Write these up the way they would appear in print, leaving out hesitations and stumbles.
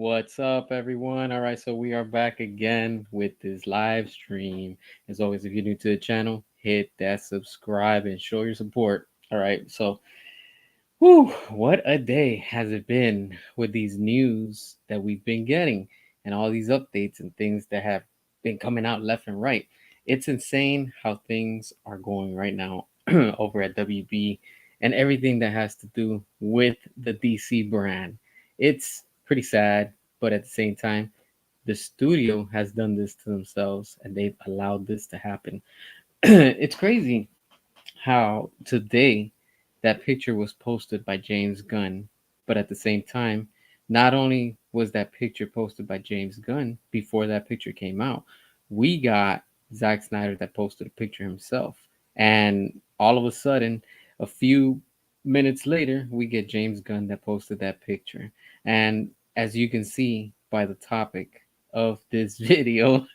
What's up, everyone? All right, so we are back again with this live stream. As always, if you're new to the channel, hit that subscribe and show your support. All right, so whew, what a day has it been with these news that we've been getting and all these updates and things that have been coming out left and right. It's insane how things are going right now over at WB and everything that has to do with the DC brand. It's pretty sad, but at the same time, the studio has done this to themselves and they've allowed this to happen. It's crazy how today that picture was posted by James Gunn, but at the same time, not only was that picture posted by James Gunn before that picture came out, we got Zack Snyder that posted a picture himself. And all of a sudden, a few minutes later, we get James Gunn that posted that picture. And as you can see by the topic of this video,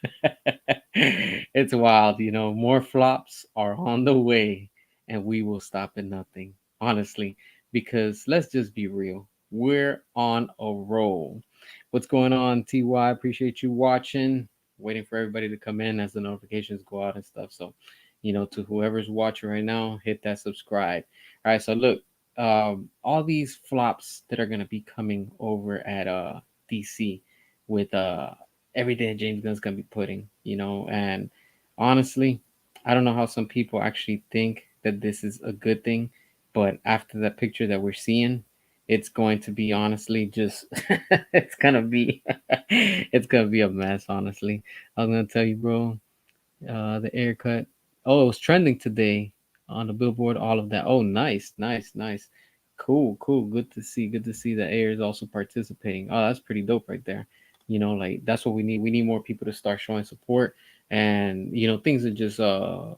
it's wild. More flops are on the way and we will stop at nothing, honestly, because let's just be real. We're on a roll. What's going on, TY? Appreciate you watching. Waiting for everybody to come in as the notifications go out and stuff. So, to whoever's watching right now, hit that subscribe. All right, so look, all these flops that are gonna be coming over at DC with everything that James Gunn's gonna be putting, and honestly, I don't know how some people actually think that this is a good thing, but after that picture that we're seeing, it's going to be honestly just it's gonna be it's gonna be a mess, honestly. I was gonna tell you, bro, the haircut. Oh, it was trending today on the billboard, all of that. Oh, nice, nice, nice. Cool, cool. Good to see. Good to see that Air is also participating. Oh, that's pretty dope right there. Like that's what we need. We need more people to start showing support and things are just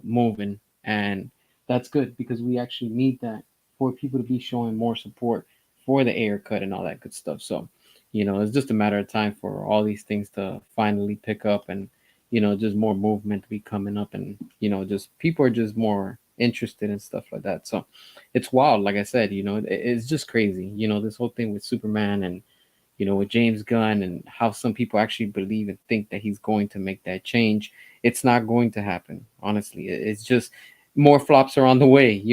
moving, and that's good because we actually need that for people to be showing more support for the Air cut and all that good stuff. So, it's just a matter of time for all these things to finally pick up and just more movement to be coming up and just people are just more interested in stuff like that. So it's wild. Like I said, it's just crazy. This whole thing with Superman and with James Gunn and how some people actually believe and think that he's going to make that change. It's not going to happen. Honestly, it's just more flops are on the way.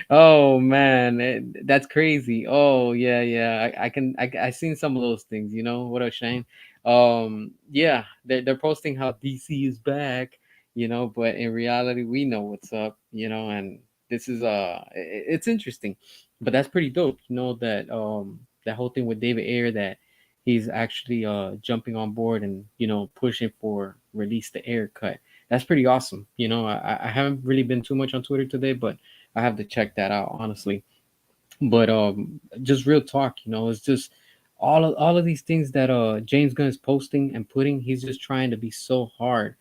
Oh man, that's crazy. Oh yeah, yeah. I seen some of those things. What a shame. Yeah, they're posting how DC is back. But in reality, we know what's up. And this is it's interesting, but that's pretty dope. That that whole thing with David Ayer that he's actually jumping on board and pushing for release the Air cut. That's pretty awesome. I haven't really been too much on Twitter today, but I have to check that out honestly. But just real talk, it's just all of these things that James Gunn is posting and putting. He's just trying to be so hard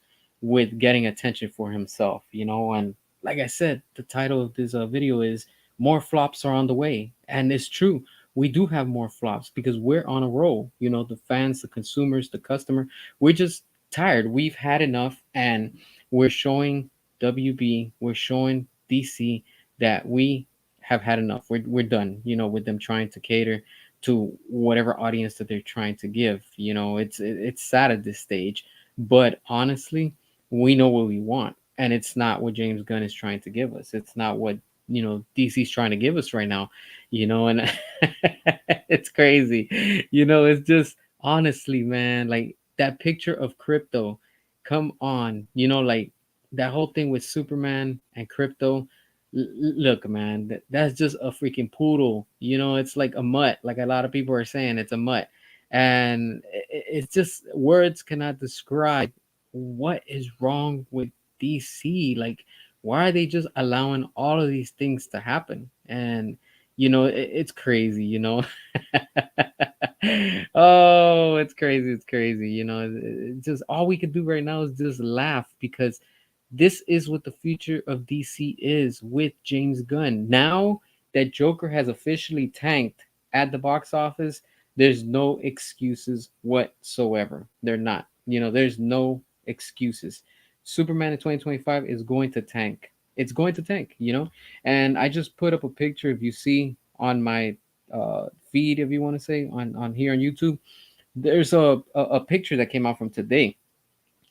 with getting attention for himself, And like I said, the title of this video is "More Flops Are on the Way," and it's true. We do have more flops because we're on a roll. The fans, the consumers, the customer. We're just tired. We've had enough, and we're showing WB, we're showing DC that we have had enough. We're done, with them trying to cater to whatever audience that they're trying to give. It's sad at this stage, but honestly, we know what we want, and it's not what James Gunn is trying to give us. It's not what DC's trying to give us right now, and it's crazy. It's just honestly, man, like that picture of crypto. Come on, like that whole thing with Superman and crypto. Look, man, that's just a freaking poodle. It's like a mutt. Like a lot of people are saying, it's a mutt, and it's just words cannot describe what is wrong with DC. Like, why are they just allowing all of these things to happen? And it's crazy. Oh, it's crazy. It's crazy. It's just all we can do right now is just laugh because this is what the future of DC is with James Gunn. Now that Joker has officially tanked at the box office, there's no excuses whatsoever. They're not. There's no excuses. Superman in 2025 is going to tank. It's going to tank, And I just put up a picture, if you see on my feed, if you want to say, on here on YouTube, there's a picture that came out from today.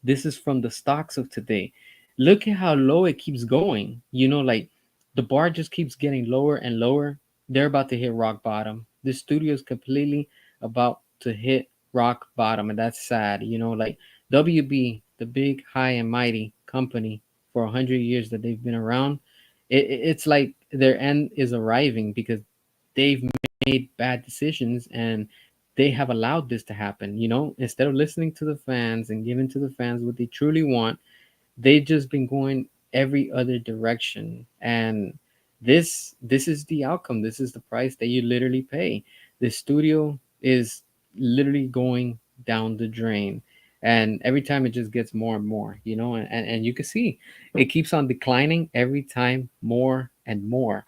This is from the stocks of today. Look at how low it keeps going. Like the bar just keeps getting lower and lower. They're about to hit rock bottom. This studio is completely about to hit rock bottom, and that's sad. Like WB, the big, high and mighty company for 100 years that they've been around, it's like their end is arriving because they've made bad decisions and they have allowed this to happen. Instead of listening to the fans and giving to the fans what they truly want, they've just been going every other direction. And this is the outcome. This is the price that you literally pay. The studio is literally going down the drain, and every time it just gets more and more, and you can see it keeps on declining every time, more and more,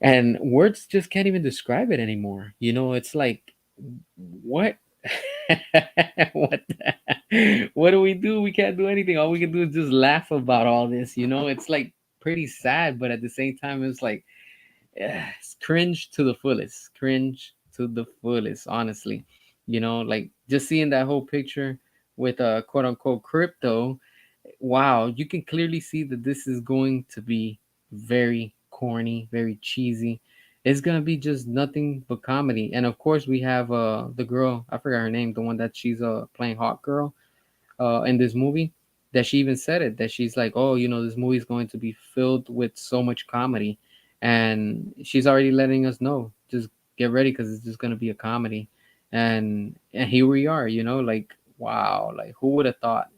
and words just can't even describe it anymore. It's like, what? what what do we do? We can't do anything. All we can do is just laugh about all this. It's like pretty sad, but at the same time it's like, it's cringe to the fullest. Cringe to the fullest, honestly. Like just seeing that whole picture with quote unquote crypto. Wow, you can clearly see that this is going to be very corny, very cheesy. It's gonna be just nothing but comedy. And of course we have the girl, I forgot her name, the one that she's playing Hawk Girl in this movie, that she even said it, that she's like, oh, this movie is going to be filled with so much comedy. And she's already letting us know, just get ready because it's just going to be a comedy. And here we are, like, wow, like who would have thought?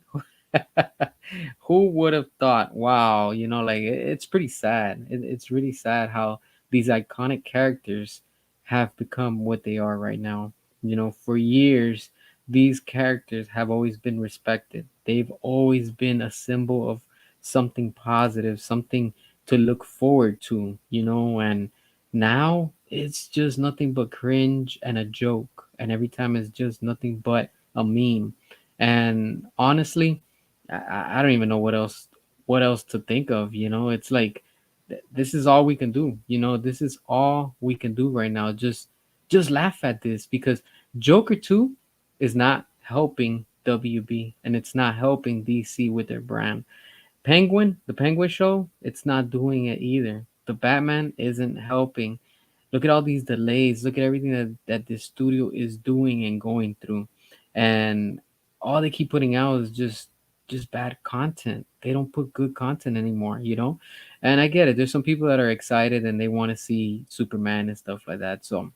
Who would have thought? Wow, like it's pretty sad. It's really sad how these iconic characters have become what they are right now. For years, these characters have always been respected. They've always been a symbol of something positive, something to look forward to, and now it's just nothing but cringe and a joke. And every time it's just nothing but a meme. And honestly, I don't even know what else to think of. It's like this is all we can do. This is all we can do right now. Just laugh at this because Joker 2 is not helping WB and it's not helping DC with their brand. The Penguin show, it's not doing it either. The Batman isn't helping. Look at all these delays. Look at everything that this studio is doing and going through. And all they keep putting out is just bad content. They don't put good content anymore. And I get it. There's some people that are excited and they want to see Superman and stuff like that. So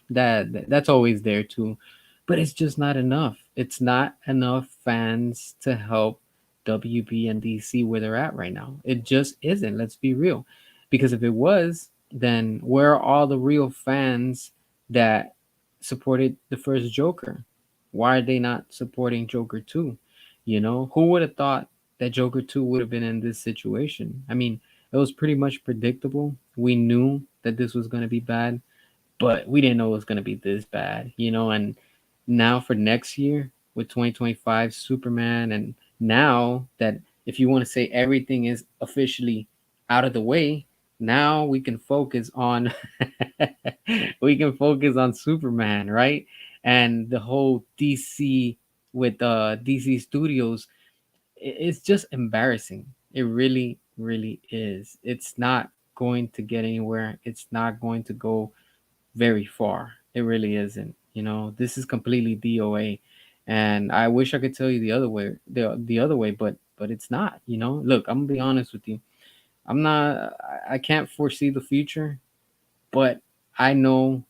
that's always there too, but it's just not enough. It's not enough fans to help WB and DC where they're at right now. It just isn't. Let's be real, because if it was, then where are all the real fans that supported the first Joker? Why are they not supporting Joker 2? Who would have thought that Joker 2 would have been in this situation? I mean, it was pretty much predictable. We knew that this was going to be bad, but we didn't know it was going to be this bad. And now for next year with 2025 Superman, and now that, if you want to say, everything is officially out of the way, now we can focus on we can focus on Superman, right? And the whole DC with DC Studios, it's just embarrassing. It really, really is. It's not going to get anywhere. It's not going to go very far. It really isn't. This is completely DOA, and I wish I could tell you the other way, the other way, but it's not. Look, I'm gonna be honest with you. I'm not. I can't foresee the future, but I know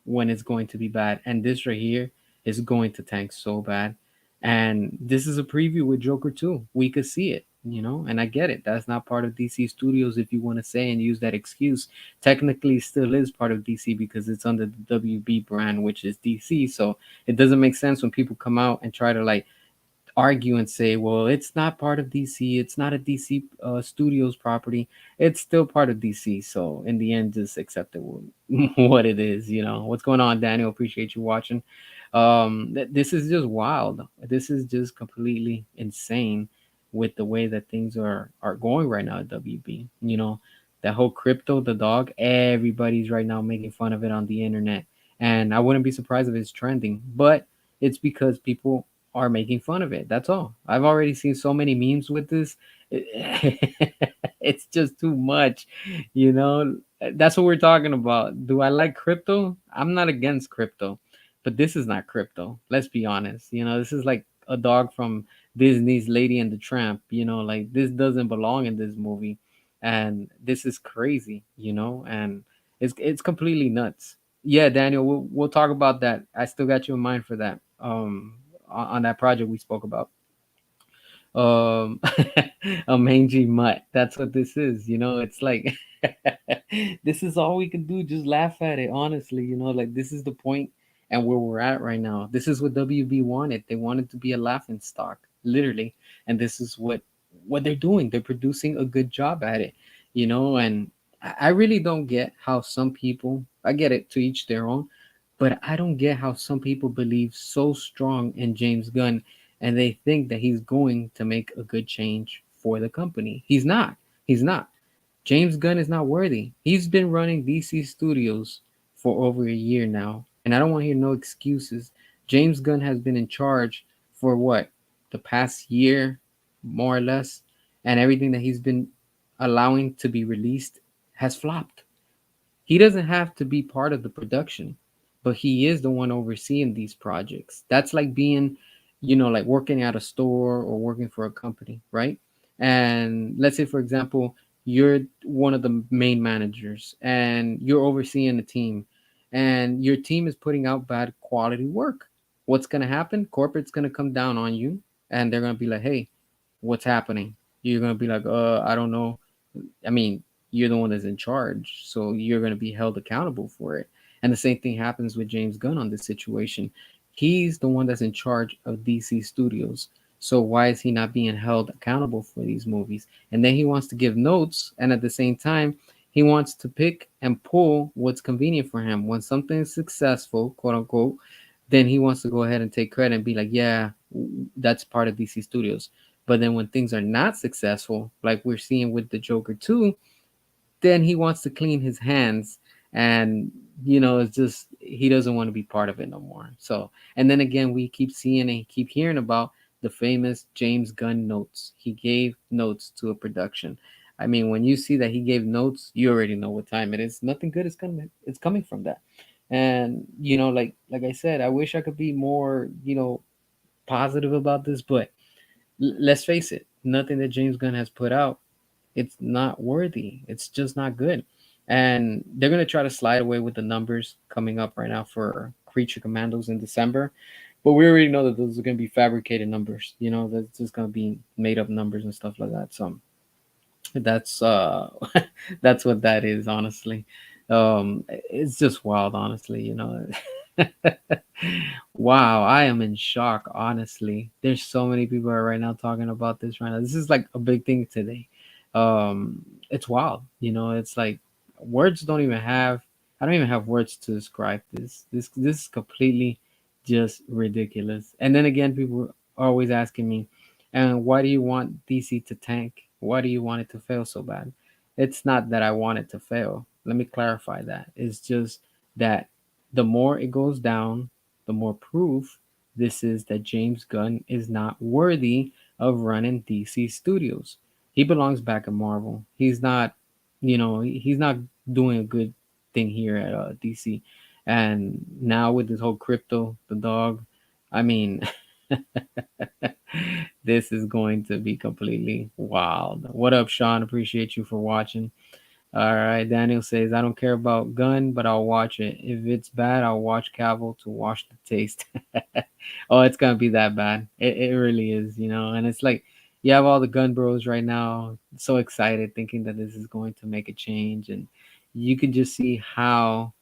when it's going to be bad, and this right here is going to tank so bad. And this is a preview with Joker 2. We could see it. And I get it. That's not part of DC Studios, if you want to say and use that excuse. Technically, it still is part of DC because it's under the WB brand, which is DC. So it doesn't make sense when people come out and try to like argue and say, well, it's not part of DC. It's not a DC Studios property. It's still part of DC. So in the end, just accept it what it is. What's going on, Daniel? Appreciate you watching. This is just wild. This is just completely insane with the way that things are going right now at WB. that whole crypto, the dog, everybody's right now making fun of it on the internet. And I wouldn't be surprised if it's trending, but it's because people are making fun of it. That's all. I've already seen so many memes with this. It's just too much, you know. That's what we're talking about. Do I like crypto? I'm not against crypto, but this is not crypto. Let's be honest. You know, this is like a dog from Disney's Lady and the Tramp. You know, like this doesn't belong in this movie, and this is crazy. You know, and it's completely nuts. Yeah, Daniel, we'll talk about that. I still got you in mind for that. On that project we spoke about. um a mangy mutt. That's what this is, you know. It's like this is all we can do, just laugh at it, honestly, you know. Like this is the point and where we're at right now. This is what WB wanted. They wanted to be a laughing stock, literally. And this is what they're doing. They're producing a good job at it, you know. And I really don't get how some people, I get it, to each their own, but I don't get how some people believe so strong in James Gunn and they think that he's going to make a good change for the company. He's not. He's not. James Gunn is not worthy. He's been running DC Studios for over a year now, and I don't want to hear no excuses. James Gunn has been in charge for what? The past year, more or less, and everything that he's been allowing to be released has flopped. He doesn't have to be part of the production, but he is the one overseeing these projects. That's like being, you know, like working at a store or working for a company, right? And let's say, for example, you're one of the main managers and you're overseeing a team, and your team is putting out bad quality work. What's going to happen? Corporate's going to come down on you and they're going to be like, hey, what's happening? You're going to be like, I don't know. I mean, you're the one that's in charge, so you're going to be held accountable for it. And the same thing happens with James Gunn on this situation. He's the one that's in charge of DC Studios. So why is he not being held accountable for these movies? And then he wants to give notes, and at the same time, he wants to pick and pull what's convenient for him. When something is successful, quote unquote, then he wants to go ahead and take credit and be like, yeah, that's part of DC Studios. But then when things are not successful, like we're seeing with the Joker 2, then he wants to clean his hands, and you know, it's just he doesn't want to be part of it no more. So, and then again, we keep seeing and keep hearing about the famous James Gunn notes. He gave notes to a production. I mean, when you see that he gave notes, you already know what time it is. Nothing good is coming. It's coming from that. And you know, like I said, I wish I could be more, you know, positive about this, but let's face it, nothing that James Gunn has put out, it's not worthy. It's just not good. And they're gonna try to slide away with the numbers coming up right now for Creature Commandos in December. But we already know that those are gonna be fabricated numbers. You know, that's just gonna be made up numbers and stuff like that. So that's that's what that is, honestly. It's just wild, honestly, you know. Wow, I am in shock, honestly. There's so many people are right now talking about this right now. This is like a big thing today. Um, it's wild, you know. It's like words don't even have. I don't even have words to describe this. This is completely just ridiculous. And then again, people are always asking me, and why do you want DC to tank? Why do you want it to fail so bad? It's not that I want it to fail. Let me clarify that. It's just that the more it goes down, the more proof this is that James Gunn is not worthy of running DC Studios. He belongs back at Marvel. He's not, you know, he's not doing a good thing here at DC. And now with this whole crypto, the dog, I mean, this is going to be completely wild. What up, Sean? Appreciate you for watching. All right, Daniel says, I don't care about Gun, but I'll watch it. If it's bad, I'll watch Cavill to wash the taste. Oh, it's gonna be that bad. It really is, you know. And it's like you have all the Gun Bros right now, so excited, thinking that this is going to make a change, and you can just see how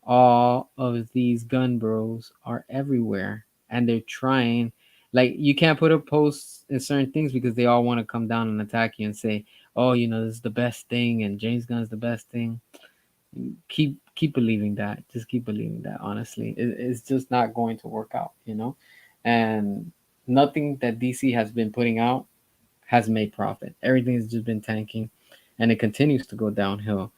all of these gun bros are everywhere and they're trying, like, you can't put up posts in certain things because they all want to come down and attack you and say, oh, you know, this is the best thing and James Gunn's the best thing. Keep believing that. Just keep believing that, honestly. It's just not going to work out, you know. And nothing that DC has been putting out has made profit. Everything has just been tanking. and it continues to go downhill.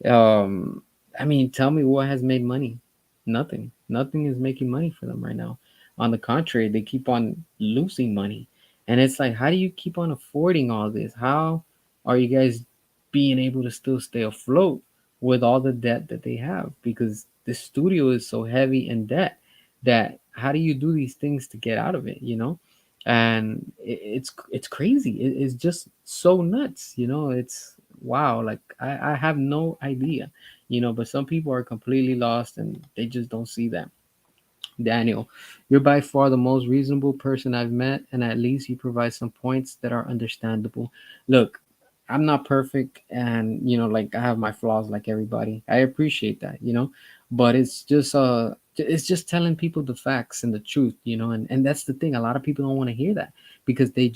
Um, I mean, tell me what has made money? Nothing. Nothing is making money for them right now. On the contrary, they keep on losing money. And it's like, how do you keep on affording all this? How are you guys being able to still stay afloat with all the debt that they have? Because the studio is so heavy in debt that how do you do these things to get out of it, you know? And it's crazy. It's just so nuts, you know? It's wow, like I have no idea, you know, but some people are completely lost and they just don't see that. Daniel, you're by far the most reasonable person I've met, and at least you provide some points that are understandable. Look, I'm not perfect, and you know, like I have my flaws like everybody. I appreciate that, you know, but it's just telling people the facts and the truth, you know, and that's the thing. A lot of people don't want to hear that because they're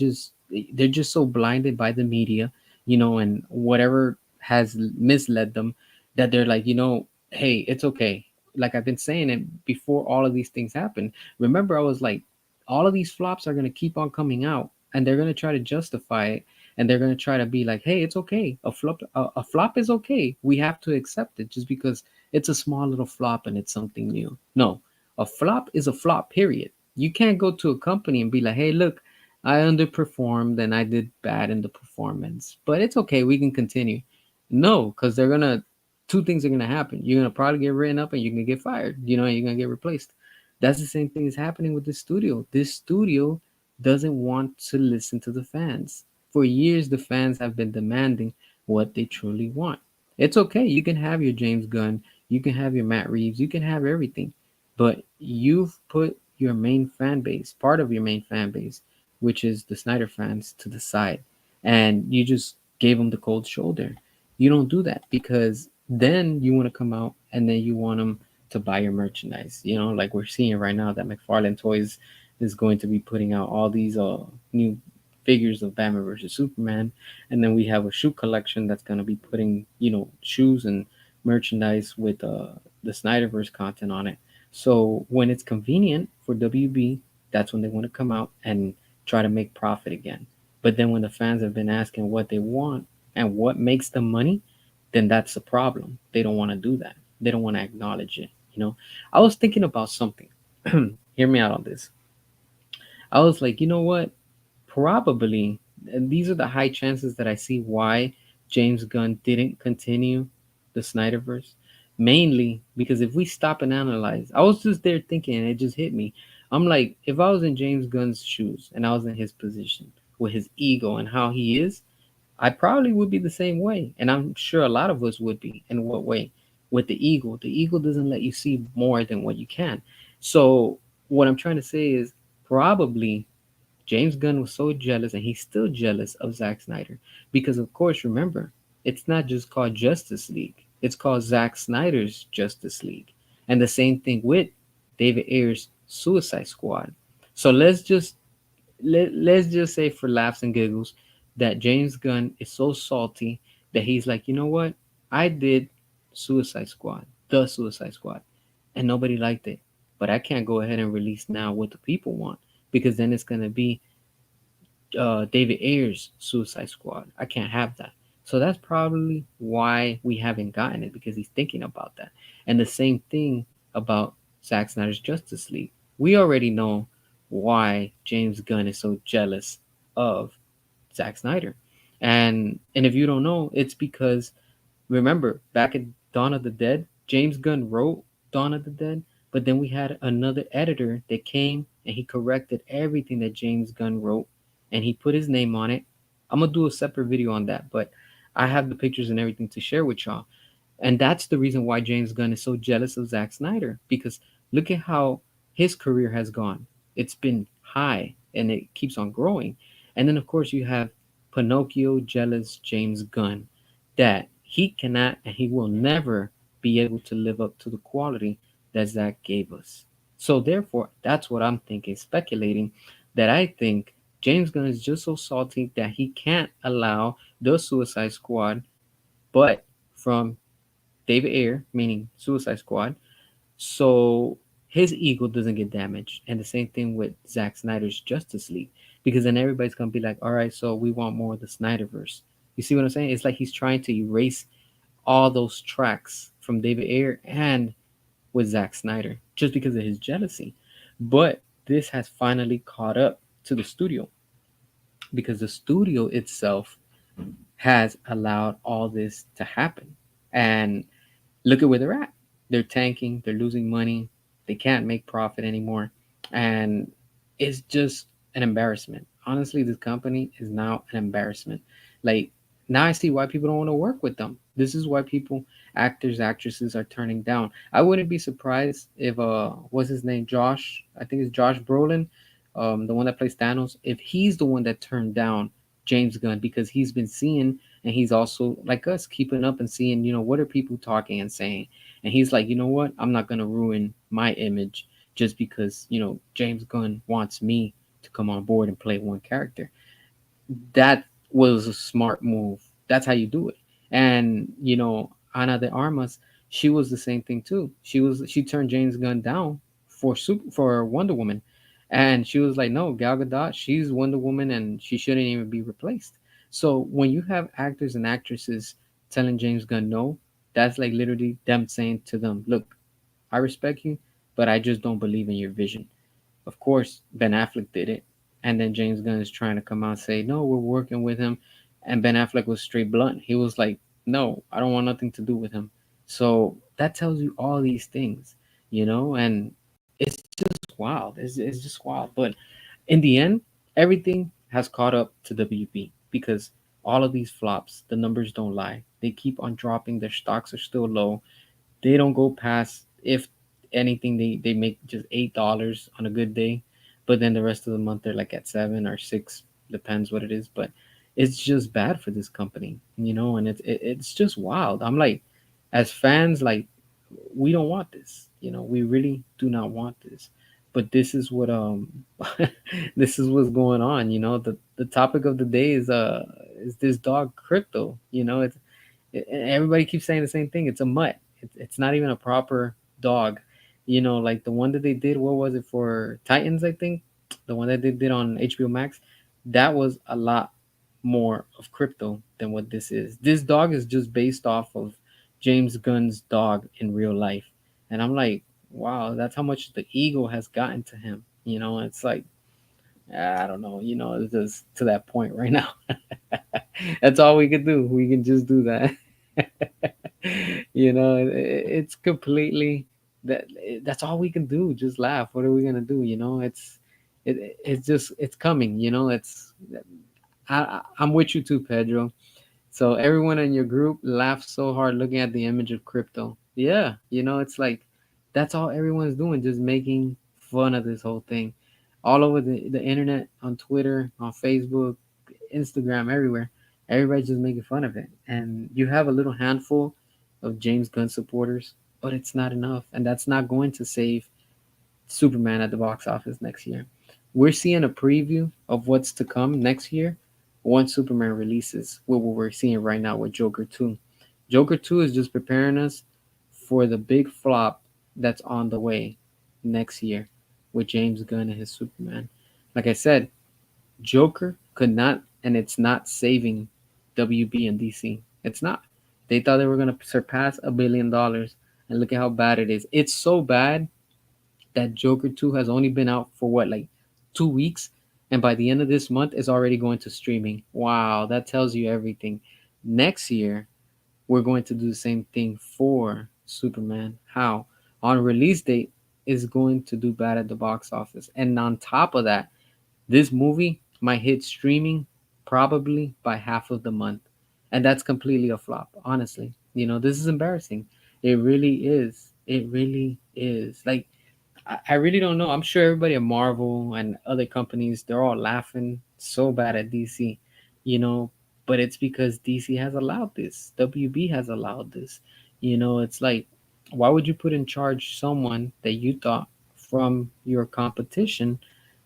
just so blinded by the media, you know, and whatever has misled them that they're like, you know, hey, it's okay, like I've been saying it before all of these things happen. Remember, I was like, all of these flops are gonna keep on coming out, and they're gonna try to justify it, and they're gonna try to be like, "Hey, it's okay. A flop is okay. We have to accept it just because it's a small little flop and it's something new." No, a flop is a flop. Period. You can't go to a company and be like, "Hey, look, I underperformed and I did bad in the performance, but it's okay. We can continue." No, because they're gonna two things are gonna happen. You're gonna probably get written up and you're gonna get fired, you know, and you're gonna get replaced. That's the same thing is happening with this studio. This studio doesn't want to listen to the fans. For years, the fans have been demanding what they truly want. It's okay. You can have your James Gunn, you can have your Matt Reeves, you can have everything, but you've put your main fan base, part of your main fan base, which is the Snyder fans, to the side, and you just gave them the cold shoulder. You don't do that because then you want to come out and then you want them to buy your merchandise. You know, like we're seeing right now that McFarlane Toys is going to be putting out all these new figures of Batman versus Superman, and then we have a shoe collection that's going to be putting, you know, shoes and merchandise with the Snyderverse content on it. So when it's convenient for WB, that's when they want to come out and try to make profit again. But then when the fans have been asking what they want and what makes them money, then that's a problem. They don't want to do that. They don't want to acknowledge it. You know, I was thinking about something. Hear me out on this. I was like, you know what? Probably, and these are the high chances that I see why James Gunn didn't continue the Snyderverse. Mainly because if we stop and analyze, I was just there thinking, and it just hit me. I'm like, if I was in James Gunn's shoes and I was in his position with his ego and how he is, I probably would be the same way. And I'm sure a lot of us would be. In what way? With the ego. The ego doesn't let you see more than what you can. So, what I'm trying to say is probably James Gunn was so jealous, and he's still jealous of Zack Snyder. Because, of course, remember, it's not just called Justice League, it's called Zack Snyder's Justice League. And the same thing with David Ayer's Suicide Squad. So let's just say for laughs and giggles that James Gunn is so salty that he's like, you know what? I did Suicide Squad, the Suicide Squad, and nobody liked it. But I can't go ahead and release now what the people want because then it's gonna be David Ayer's Suicide Squad. I can't have that. So that's probably why we haven't gotten it because he's thinking about that. And the same thing about Zack Snyder's Justice League. We already know why James Gunn is so jealous of Zack Snyder. And if you don't know, it's because remember back in Dawn of the Dead, James Gunn wrote Dawn of the Dead, but then we had another editor that came and he corrected everything that James Gunn wrote and he put his name on it. I'm gonna do a separate video on that, but I have the pictures and everything to share with y'all. And that's the reason why James Gunn is so jealous of Zack Snyder because look at how his career has gone. It's been high and it keeps on growing. And then, of course, you have Pinocchio jealous James Gunn that he cannot and he will never be able to live up to the quality that Zack gave us. So, therefore, that's what I'm thinking, speculating that I think James Gunn is just so salty that he can't allow the Suicide Squad, but from David Ayer, meaning Suicide Squad, so his ego doesn't get damaged. And the same thing with Zack Snyder's Justice League, because then everybody's gonna be like, all right, so we want more of the Snyderverse. You see what I'm saying? It's like he's trying to erase all those tracks from David Ayer and with Zack Snyder just because of his jealousy. But this has finally caught up to the studio because the studio itself has allowed all this to happen. And look at where they're at. They're tanking, they're losing money, they can't make profit anymore. And it's just an embarrassment. Honestly, this company is now an embarrassment. Like, now I see why people don't want to work with them. This is why people, actors, actresses are turning down. I wouldn't be surprised if what's his name? Josh, I think it's Josh Brolin, the one that plays Thanos, if he's the one that turned down James Gunn because he's been seeing and he's also like us keeping up and seeing, what are people talking and saying. And he's like, you know what, I'm not going to ruin my image just because James Gunn wants me to come on board and play one character. That was a smart move. That's how you do it. And Ana de Armas, she was the same thing too. She turned James Gunn down for Wonder Woman, and she was like, no, Gal Gadot, she's Wonder Woman, and she shouldn't even be replaced. So when you have actors and actresses telling James Gunn no, that's like literally them saying to them, look, I respect you, but I just don't believe in your vision. Of course, Ben Affleck did it, and then James Gunn is trying to come out and say, "No, we're working with him," and Ben Affleck was straight blunt. He was like, "No, I don't want nothing to do with him." So that tells you all these things, and it's just wild. It's just wild. But in the end, everything has caught up to WB because all of these flops, the numbers don't lie. They keep on dropping. Their stocks are still low. They don't go past, if anything, they make just $8 on a good day, but then the rest of the month they're like at 7 or 6, depends what it is. But it's just bad for this company, and it's just wild. I'm like, as fans, like, we don't want this, we really do not want this. But this is what this is what's going on. The topic of the day is this dog Crypto. Everybody keeps saying the same thing. It's a mutt. It's not even a proper dog. Like the one that they did. What was it for Titans? I think the one that they did on HBO Max. That was a lot more of crypto than what this is. This dog is just based off of James Gunn's dog in real life, and I'm like, wow, that's how much the ego has gotten to him. It's like, I don't know. It's just to that point right now. That's all we can do. We can just do that. It's completely that. That's all we can do. Just laugh. What are we gonna do? It's just it's coming. I'm with you too, Pedro. So everyone in your group laughed so hard looking at the image of crypto. Yeah, it's like that's all everyone's doing, just making fun of this whole thing. All over the internet, on Twitter, on Facebook, Instagram, everywhere. Everybody's just making fun of it. And you have a little handful of James Gunn supporters, but it's not enough. And that's not going to save Superman at the box office next year. We're seeing a preview of what's to come next year once Superman releases, what we're seeing right now with Joker 2. Joker 2 is just preparing us for the big flop that's on the way next year with James Gunn and his Superman. Like I said, Joker could not, and it's not saving WB and DC. It's not. They thought they were going to surpass $1 billion, and look at how bad it is. It's so bad that Joker 2 has only been out for what, like 2 weeks? And by the end of this month, it's already going to streaming. Wow, that tells you everything. Next year, we're going to do the same thing for Superman. How? On release date, is going to do bad at the box office. And on top of that, this movie might hit streaming probably by half of the month. And that's completely a flop, honestly. This is embarrassing. It really is. It really is. Like, I really don't know. I'm sure everybody at Marvel and other companies, they're all laughing so bad at DC, you know, but it's because DC has allowed this. WB has allowed this. It's like, why would you put in charge someone that you thought from your competition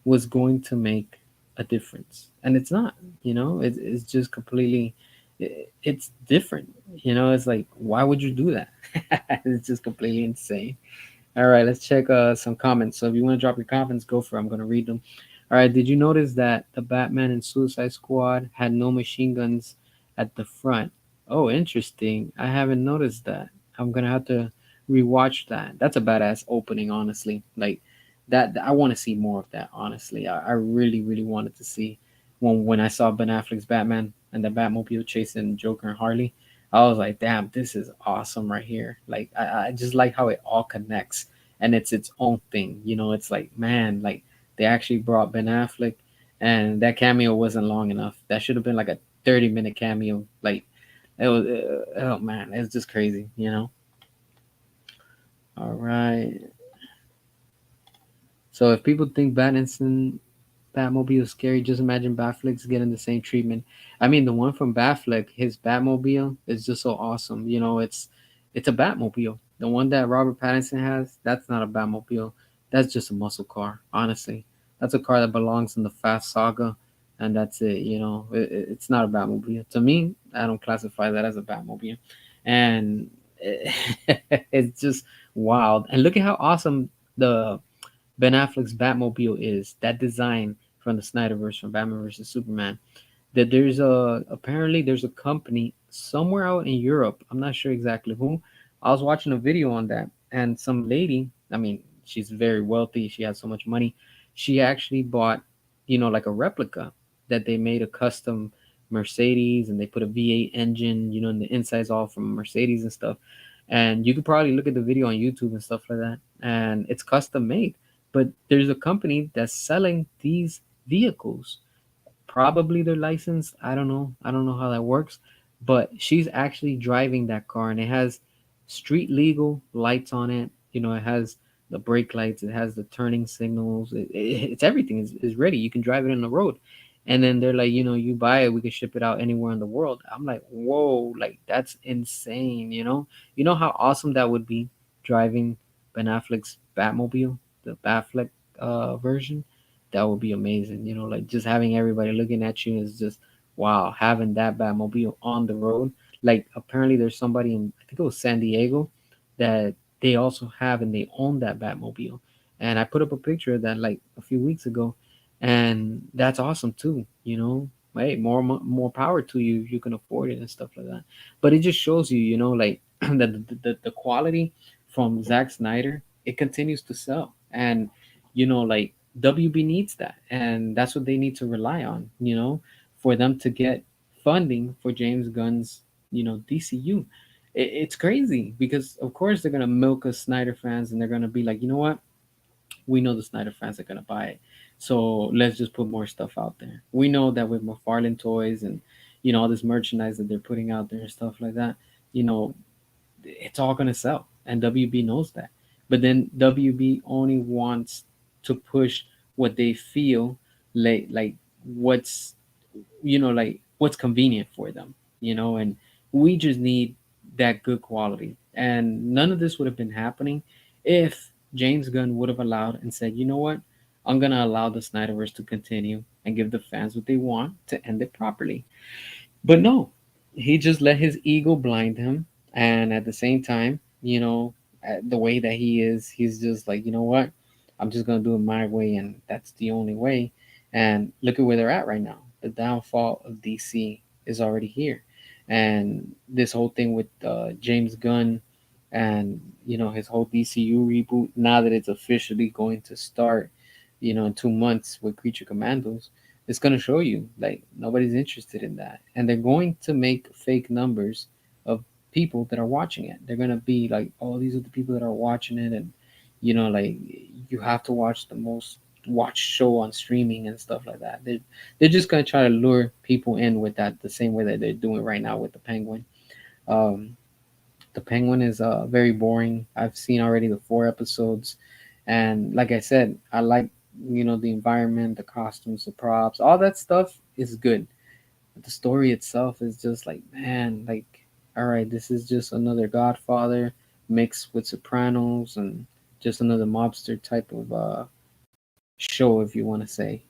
was going to make a difference? And it's not, it's just completely, it's different. It's like, why would you do that? It's just completely insane. All right, let's check some comments. So if you want to drop your comments, go for it. I'm going to read them. All right, did you notice that the Batman and Suicide Squad had no machine guns at the front. Oh, interesting. I haven't noticed that. I'm gonna have to rewatch that. That's a badass opening, honestly. Like that, I want to see more of that. Honestly, I really, really wanted to see when I saw Ben Affleck's Batman and the Batmobile chasing Joker and Harley. I was like, damn, this is awesome right here. Like I just like how it all connects and it's its own thing. It's like, man, like they actually brought Ben Affleck, and that cameo wasn't long enough. That should have been like a 30-minute cameo. Like it was, oh man, it's just crazy. All right. So if people think Batmobile is scary, just imagine Batfleck's getting the same treatment. I mean, the one from Batfleck, his Batmobile is just so awesome. It's a Batmobile. The one that Robert Pattinson has, that's not a Batmobile. That's just a muscle car. Honestly, that's a car that belongs in the Fast Saga, and that's it. It's not a Batmobile. To me, I don't classify that as a Batmobile, and it's just wild. And look at how awesome the Ben Affleck's Batmobile is. That design from the Snyderverse, from Batman versus Superman. That apparently there's a company somewhere out in Europe. I'm not sure exactly who. I was watching a video on that, and some lady. I mean, she's very wealthy. She has so much money. She actually bought, like a replica that they made a custom Mercedes, and they put a V8 engine, and the inside's all from Mercedes and stuff. And you could probably look at the video on YouTube and stuff like that, and it's custom made. But there's a company that's selling these vehicles. Probably they're licensed. I don't know. I don't know how that works. But she's actually driving that car, and it has street legal lights on it. It has the brake lights, it has the turning signals. It's everything is ready. You can drive it in the road. And then they're like, you buy it, we can ship it out anywhere in the world. I'm like, whoa, like that's insane. You know how awesome that would be driving Ben Affleck's Batmobile, the Batfleck version. That would be amazing. Like just having everybody looking at you is just wow. Having that Batmobile on the road. Like apparently there's somebody in, I think it was San Diego, that they also have and they own that Batmobile. And I put up a picture of that like a few weeks ago, and that's awesome too. Hey, more power to you. You can afford it and stuff like that. But it just shows you, like that the quality from Zack Snyder, it continues to sell. And like WB needs that, and that's what they need to rely on, for them to get funding for James Gunn's, DCU. It's crazy because of course they're gonna milk us Snyder fans, and they're gonna be like, you know what, we know the Snyder fans are gonna buy it, so let's just put more stuff out there. We know that with McFarlane toys and all this merchandise that they're putting out there and stuff like that, you know, it's all gonna sell, and WB knows that. But then WB only wants to push what they feel like what's what's convenient for them, and we just need that good quality. And none of this would have been happening if James Gunn would have allowed and said, you know what, I'm gonna allow the Snyderverse to continue and give the fans what they want to end it properly. But no, he just let his ego blind him. And at the same time, the way that he is, he's just like, you know what? I'm just going to do it my way. And that's the only way. And look at where they're at right now. The downfall of DC is already here. And this whole thing with James Gunn and, his whole DCU reboot, now that it's officially going to start, in 2 months with Creature Commandos, it's going to show you like nobody's interested in that, and they're going to make fake numbers of people that are watching it. They're going to be like, oh, these are the people that are watching it, and like you have to watch the most watched show on streaming and stuff like that. They're just going to try to lure people in with that, the same way that they're doing right now with the Penguin. um the Penguin is very boring. I've seen already the 4 episodes, and like I said, I like the environment, the costumes, the props, all that stuff is good. But the story itself is just like, man, like, all right, this is just another Godfather mixed with Sopranos and just another mobster type of show, if you want to say.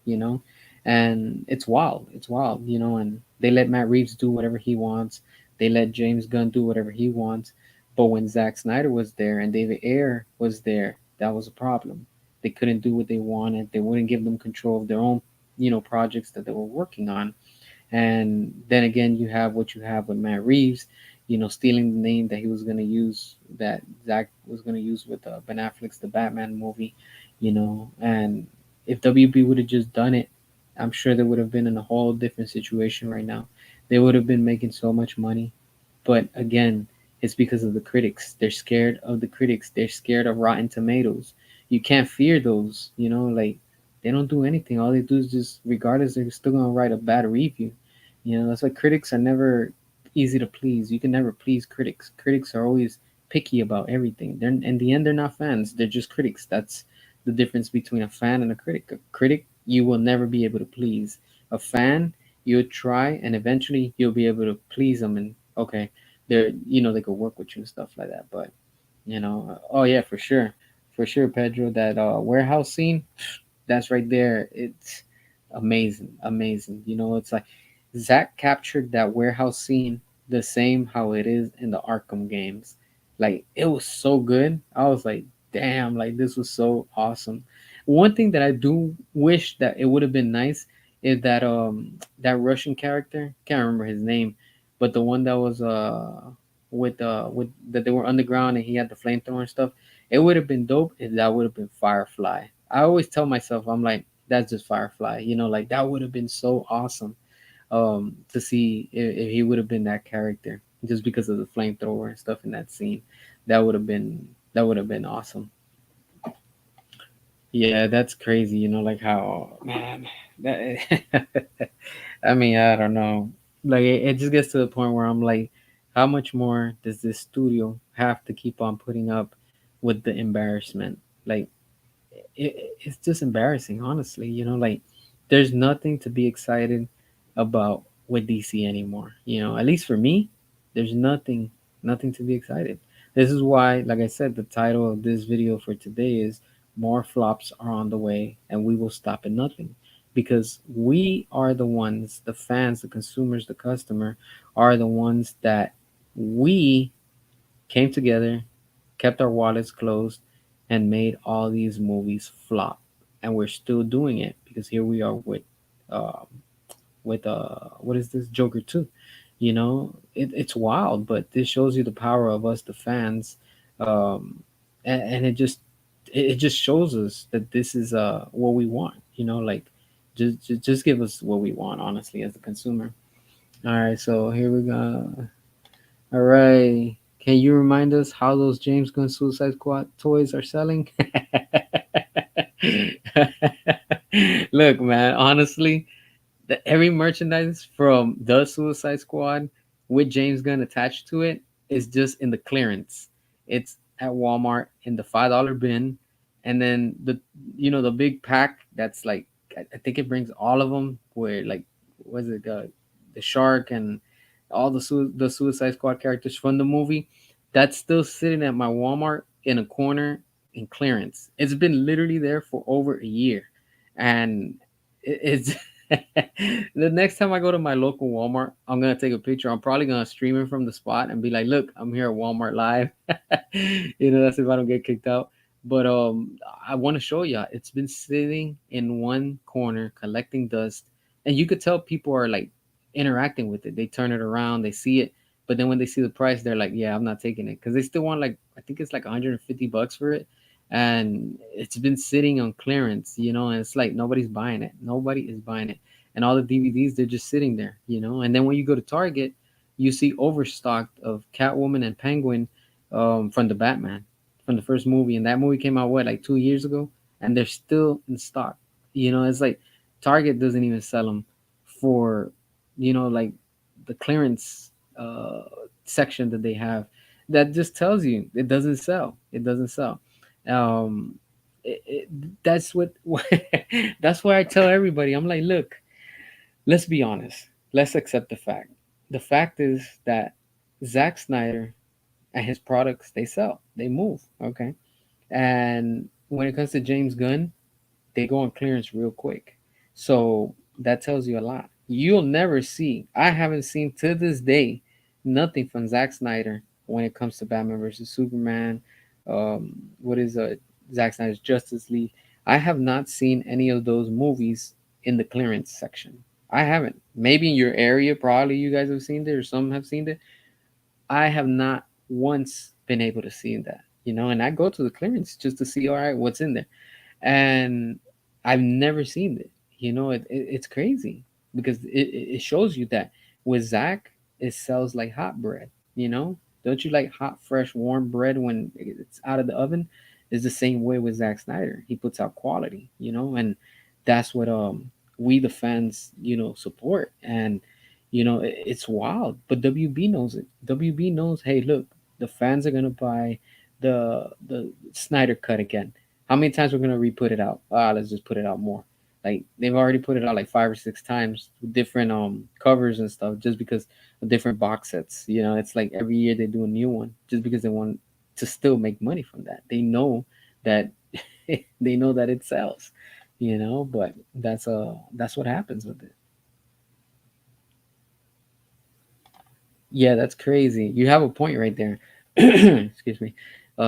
And it's wild. It's wild. And they let Matt Reeves do whatever he wants. They let James Gunn do whatever he wants. But when Zack Snyder was there and David Ayer was there, that was a problem. They couldn't do what they wanted. They wouldn't give them control of their own, projects that they were working on. And then again, you have what you have with Matt Reeves, stealing the name that he was gonna use, that Zach was gonna use with Ben Affleck's The Batman movie, and if WB would have just done it, I'm sure they would have been in a whole different situation right now. They would have been making so much money. But again, it's because of the critics. They're scared of the critics. They're scared of Rotten Tomatoes. You can't fear those, like they don't do anything. All they do is just, regardless, they're still gonna write a bad review. That's why critics are never easy to please. You can never please critics. Critics are always picky about everything. They're in the end they're not fans. They're just critics. That's the difference between a fan and a critic. A critic you will never be able to please. A fan you'll try and eventually you'll be able to please them, and okay, they could work with you and stuff like that. But oh yeah, for sure, Pedro, that warehouse scene, that's right there. It's amazing, amazing. It's like Zach captured that warehouse scene the same how it is in the Arkham games. Like it was so good. I was like, damn, like this was so awesome. One thing that I do wish that it would have been nice is that Russian character, can't remember his name, but the one that was with that they were underground and he had the flamethrower and stuff. It would have been dope if that would have been Firefly. I always tell myself, I'm like, that's just Firefly. Like that would have been so awesome to see if he would have been that character just because of the flamethrower and stuff in that scene. That would have been that would have been awesome. Yeah, that's crazy. Like how man that. I mean, I don't know. Like it just gets to the point where I'm like, how much more does this studio have to keep on putting up with the embarrassment? Like it's just embarrassing, honestly. Like there's nothing to be excited about with DC anymore. At least for me, there's nothing to be excited. This is why, like I said, the title of this video for today is "More Flops Are on the Way, and We Will Stop at Nothing." Because we are the ones, the fans, the consumers, the customer, are the ones that we came together, kept our wallets closed, and made all these movies flop. And we're still doing it because here we are uh, what is this, Joker 2? It's wild, but this shows you the power of us, the fans, um, and it just shows us that this is what we want. Like just give us what we want, honestly, as a consumer. All right, so here we go. All right. Can you remind us how those James Gunn Suicide Squad toys are selling? Look, man, honestly, every merchandise from the Suicide Squad with James Gunn attached to it is just in the clearance. It's at Walmart in the $5 bin, and then the big pack that's like I think it brings all of them. Where like was it the shark and all the Suicide Squad characters from the movie? That's still sitting at my Walmart in a corner in clearance. It's been literally there for over a year, and it's the next time I go to my local Walmart, I'm gonna take a picture. I'm probably gonna stream it from the spot and be like, "Look, I'm here at Walmart live." That's if I don't get kicked out. But I want to show you. It's been sitting in one corner collecting dust, and you could tell people are like interacting with it. They turn it around, they see it, but then when they see the price, they're like, "Yeah, I'm not taking it," because they still want like I think it's like 150 bucks for it, and it's been sitting on clearance, and it's like nobody's buying it. Nobody is buying it, and all the DVDs they're just sitting there. And then when you go to Target, you see overstocked of Catwoman and Penguin from the Batman from the first movie, and that movie came out what like 2 years ago, and they're still in stock. It's like Target doesn't even sell them for like the clearance section that they have. That just tells you it doesn't sell. It doesn't sell. Um, it, that's what that's why I tell everybody. I'm like, look, let's be honest. Let's accept the fact. The fact is that Zack Snyder and his products they sell, they move. Okay, and when it comes to James Gunn, they go on clearance real quick. So that tells you a lot. You'll never see, I haven't seen to this day, nothing from Zack Snyder when it comes to Batman versus Superman. Um, what is Zack Snyder's Justice League? I have not seen any of those movies in the clearance section. I haven't. Maybe in your area, probably you guys have seen it, or some have seen it. I have not once been able to see that, and I go to the clearance just to see, all right, what's in there. And I've never seen it. It's crazy because it shows you that with Zach, it sells like hot bread. You know, don't you like hot, fresh, warm bread when it's out of the oven? It's the same way with Zack Snyder. He puts out quality. And that's what we the fans support. And it's wild, but WB knows it. WB knows. Hey, look, the fans are gonna buy the Snyder cut again. How many times we're gonna re-put it out? Let's just put it out more. Like they've already put it out like 5 or 6 times with different covers and stuff, just because of different box sets. It's like every year they do a new one, just because they want to still make money from that. They know that they know that it sells. But that's what happens with it. Yeah, that's crazy. You have a point right there. Excuse me.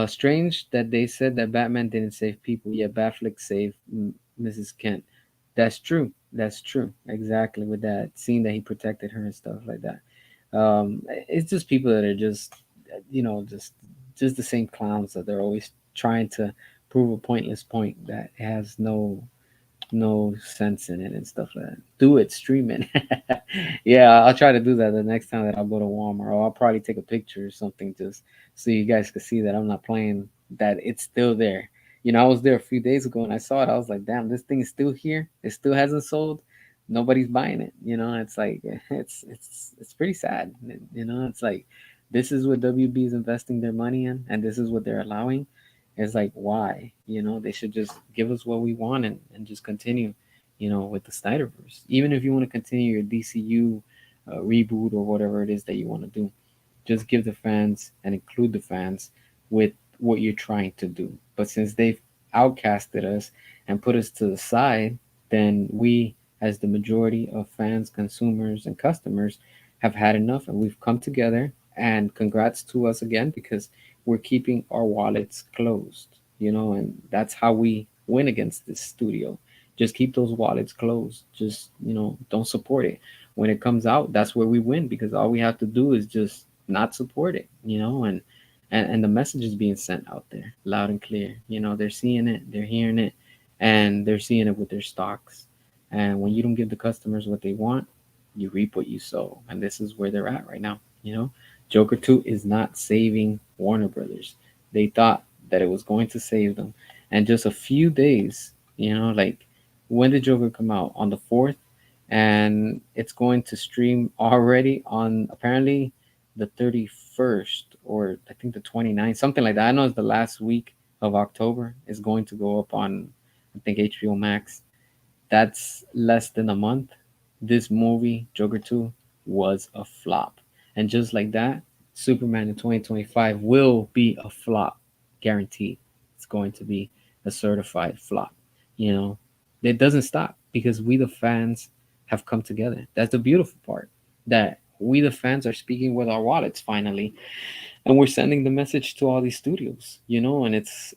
Strange that they said that Batman didn't save people, yet Batfleck saved Mrs. Kent. That's true. That's true. Exactly. With that scene that he protected her and stuff like that. It's just people that are just, just the same clowns that they're always trying to prove a pointless point that has no sense in it and stuff like that. Do it, stream it. Yeah, I'll try to do that the next time that I'll go to Walmart, or I'll probably take a picture or something just so you guys can see that I'm not playing, that it's still there. I was there a few days ago and I saw it. I was like, damn, this thing is still here. It still hasn't sold. Nobody's buying it. It's like it's pretty sad. It's like this is what WB is investing their money in, and this is what they're allowing. It's like, why? They should just give us what we want, and just continue, with the Snyderverse. Even if you want to continue your DCU reboot or whatever it is that you want to do, just give the fans and include the fans with what you're trying to do. But since they've outcasted us and put us to the side, then we, as the majority of fans, consumers, and customers, have had enough, and we've come together. And congrats to us again, because we're keeping our wallets closed, and that's how we win against this studio. Just keep those wallets closed. Just, don't support it. When it comes out, that's where we win, because all we have to do is just not support it, and the message is being sent out there loud and clear. They're seeing it, they're hearing it, and they're seeing it with their stocks. And when you don't give the customers what they want, you reap what you sow. And this is where they're at right now. Joker 2 is not saving Warner Brothers. They thought that it was going to save them. And just a few days, like, when did Joker come out? On the 4th. And it's going to stream already on, apparently, the 31st, or I think the 29th, something like that. I know it's the last week of October. It's going to go up on, I think, HBO Max. That's less than a month. This movie, Joker 2, was a flop. And just like that, Superman in 2025 will be a flop. Guaranteed. It's going to be a certified flop. You know, it doesn't stop because we, the fans, have come together. That's the beautiful part. That we, the fans, are speaking with our wallets finally, and we're sending the message to all these studios. And it's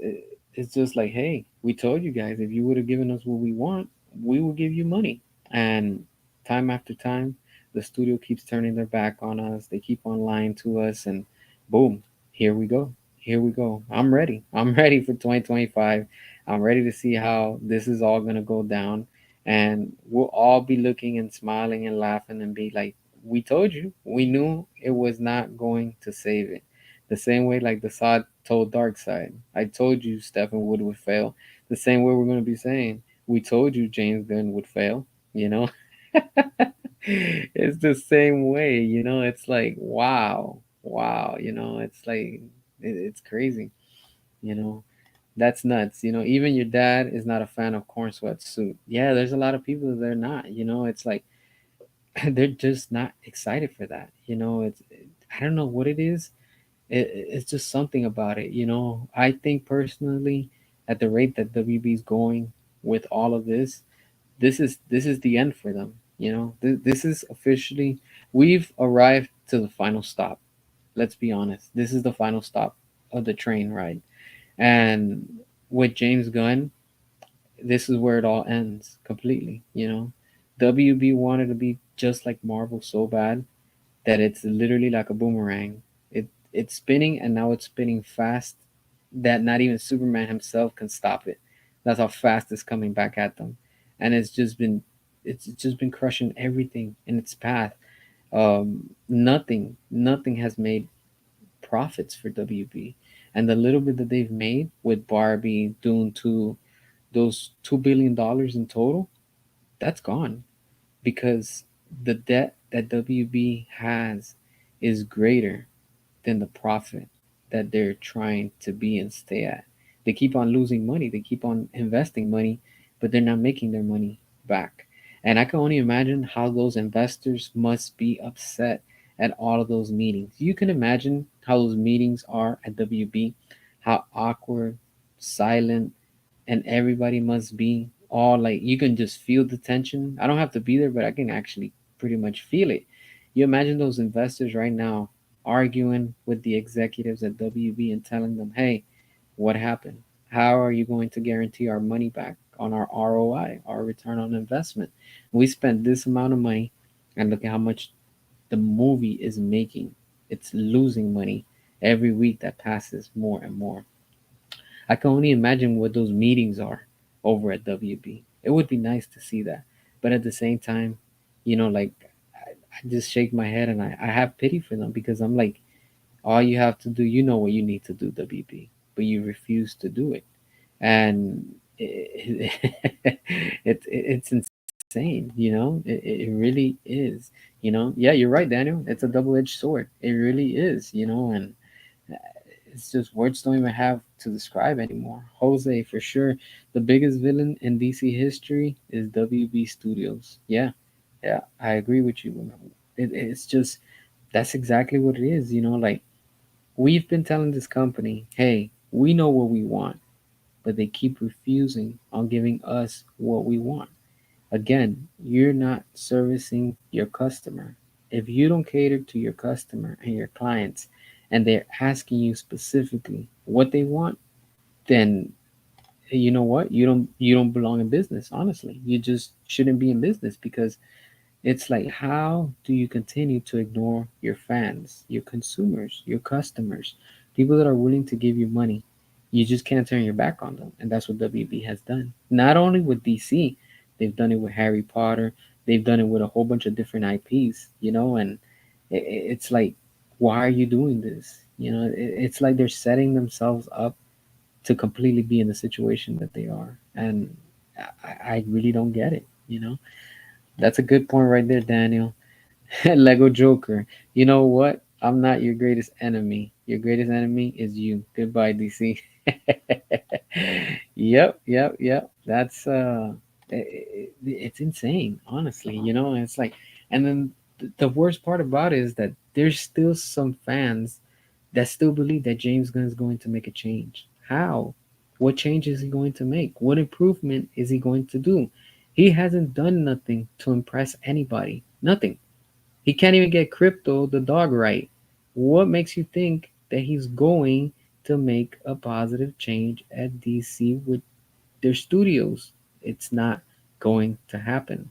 just like, hey, we told you guys, if you would have given us what we want, we will give you money. And time after time, the studio keeps turning their back on us. They keep on lying to us, and boom, here we go. Here we go. I'm ready. I'm ready for 2025. I'm ready to see how this is all going to go down. And we'll all be looking and smiling and laughing and be like, we told you. We knew it was not going to save it. The same way like the Sod told Darkseid, I told you Stephen Wood would fail. The same way we're going to be saying, we told you James Gunn would fail, you know? It's the same way, it's like, wow, wow, it's like, it's crazy, you know? That's nuts. Even your dad is not a fan of corn sweat suit. Yeah, there's a lot of people that are not, it's like, they're just not excited for that. I don't know what it is. It's just something about it. I think personally, at the rate that WB is going with all of this is the end for them. This is officially, we've arrived to the final stop. Let's be honest. This is the final stop of the train ride. And with James Gunn, this is where it all ends completely. WB wanted to be just like Marvel so bad that it's literally like a boomerang. It's spinning, and now it's spinning fast that not even Superman himself can stop it. That's how fast it's coming back at them, and it's just been crushing everything in its path. Nothing has made profits for WB, and the little bit that they've made with Barbie, Dune 2, those $2 billion in total, that's gone because the debt that WB has is greater than the profit that they're trying to be and stay at. They keep on losing money, they keep on investing money, but they're not making their money back. And I can only imagine how those investors must be upset at all of those meetings. You can imagine how those meetings are at WB, how awkward, silent, and everybody must be all like you can just feel the tension. I don't have to be there, but I can actually pretty much feel it. You imagine those investors right now arguing with the executives at WB and telling them, hey, what happened? How are you going to guarantee our money back on our ROI, our return on investment? We spent this amount of money, and look at how much the movie is making. It's losing money every week that passes more and more. I can only imagine what those meetings are over at WB. It would be nice to see that. But at the same time, like I just shake my head and I have pity for them because I'm like, all you have to do, you know what you need to do, WB, but you refuse to do it. And it, it's insane, it really is, Yeah, you're right, Daniel. It's a double edged sword. It really is, and it's just words don't even have to describe anymore. Jose, for sure, the biggest villain in DC history is WB Studios. Yeah, yeah, I agree with you. It's just that's exactly what it is. Like we've been telling this company, hey, we know what we want, but they keep refusing on giving us what we want. Again, you're not servicing your customer. If you don't cater to your customer and your clients, and they're asking you specifically what they want, then you know what? You don't belong in business, honestly. You just shouldn't be in business because it's like, how do you continue to ignore your fans, your consumers, your customers, people that are willing to give you money? You just can't turn your back on them. And that's what WB has done. Not only with DC, they've done it with Harry Potter, they've done it with a whole bunch of different IPs, and it's like, why are you doing this? It's like they're setting themselves up to completely be in the situation that they are. And I really don't get it. That's a good point right there, Daniel. Lego Joker. You know what? I'm not your greatest enemy. Your greatest enemy is you. Goodbye, DC. Yep. It's insane, honestly. It's like, and then the worst part about it is that there's still some fans that still believe that James Gunn is going to make a change. How? What change is he going to make? What improvement is he going to do? He hasn't done nothing to impress anybody. Nothing. He can't even get Crypto the dog right. What makes you think that he's going to make a positive change at DC with their studios? It's not going to happen.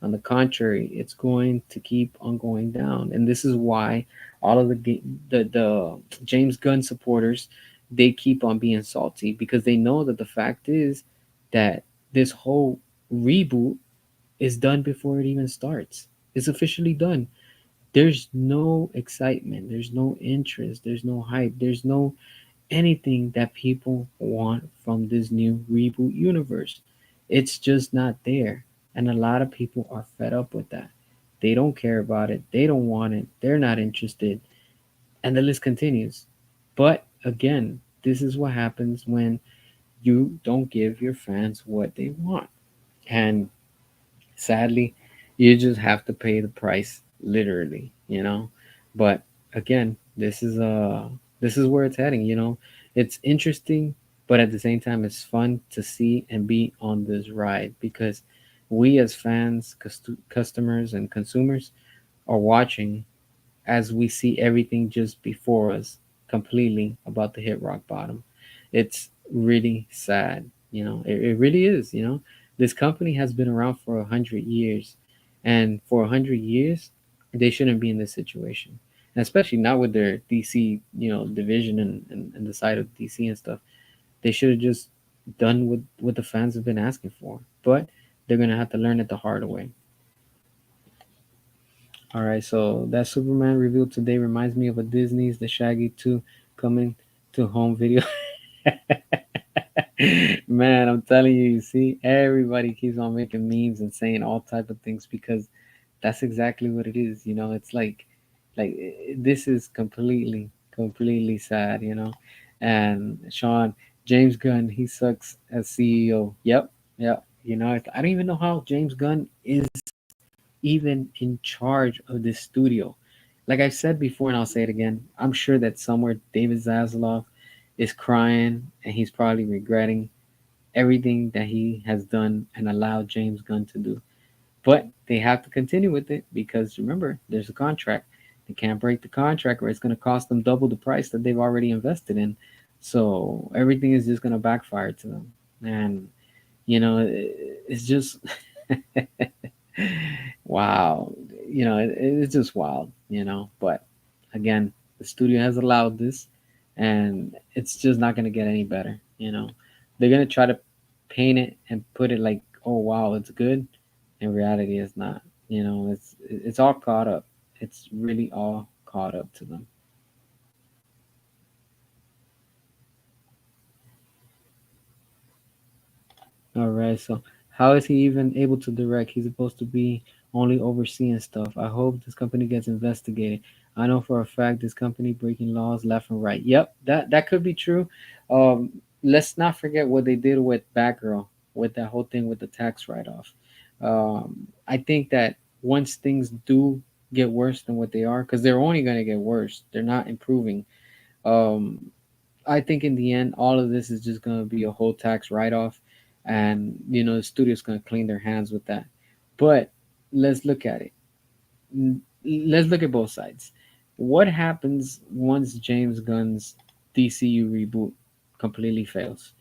On the contrary, it's going to keep on going down. And this is why all of the James Gunn supporters, they keep on being salty because they know that the fact is that this whole reboot is done before it even starts. It's officially done. There's no excitement, there's no interest, there's no hype, there's no anything that people want from this new reboot universe. It's just not there. And a lot of people are fed up with that. They don't care about it, they don't want it, they're not interested, and the list continues. But again, this is what happens when you don't give your fans what they want. And sadly, you just have to pay the price literally. But again, this is where it's heading. It's interesting, but at the same time it's fun to see and be on this ride because we as fans, customers and consumers are watching as we see everything just before us completely about to hit rock bottom. It's really sad. It really is. This company has been around for 100 years, and for 100 years, they shouldn't be in this situation, and especially not with their DC, division and the side of DC and stuff. They should have just done what the fans have been asking for, but they're gonna have to learn it the hard way. All right, so that Superman reveal today reminds me of a Disney's The Shaggy 2 coming to home video. Man, I'm telling you, you see, everybody keeps on making memes and saying all type of things because that's exactly what it is. It's this is completely sad. And Sean, James Gunn, he sucks as CEO. Yep, yep. I don't even know how James Gunn is even in charge of this studio. Like I've said before, and I'll say it again, I'm sure that somewhere David Zaslav is crying and he's probably regretting everything that he has done and allowed James Gunn to do. But they have to continue with it because remember, there's a contract. They can't break the contract or it's going to cost them double the price that they've already invested in. So everything is just going to backfire to them. And, it's just wow. It's just wild. But again, the studio has allowed this and it's just not going to get any better. They're going to try to paint it and put it like, oh, wow, it's good. In reality, it's not. It's all caught up. It's really all caught up to them. All right. So how is he even able to direct? He's supposed to be only overseeing stuff. I hope this company gets investigated. I know for a fact this company breaking laws left and right. Yep, that could be true. Um, let's not forget what they did with Batgirl, with that whole thing with the tax write-off. I think that once things do get worse than what they are, because they're only going to get worse, they're not improving. Um, I think in the end, all of this is just going to be a whole tax write off, and the studio's going to clean their hands with that. But let's look at it. Let's look at both sides. What happens once James Gunn's DCU reboot completely fails?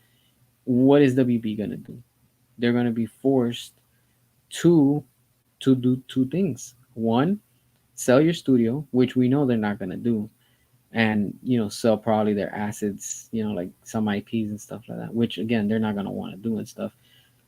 What is WB going to do? They're going to be forced to do two things. One, sell your studio, which we know they're not going to do, and sell probably their assets, like some IPs and stuff like that, which again they're not going to want to do and stuff.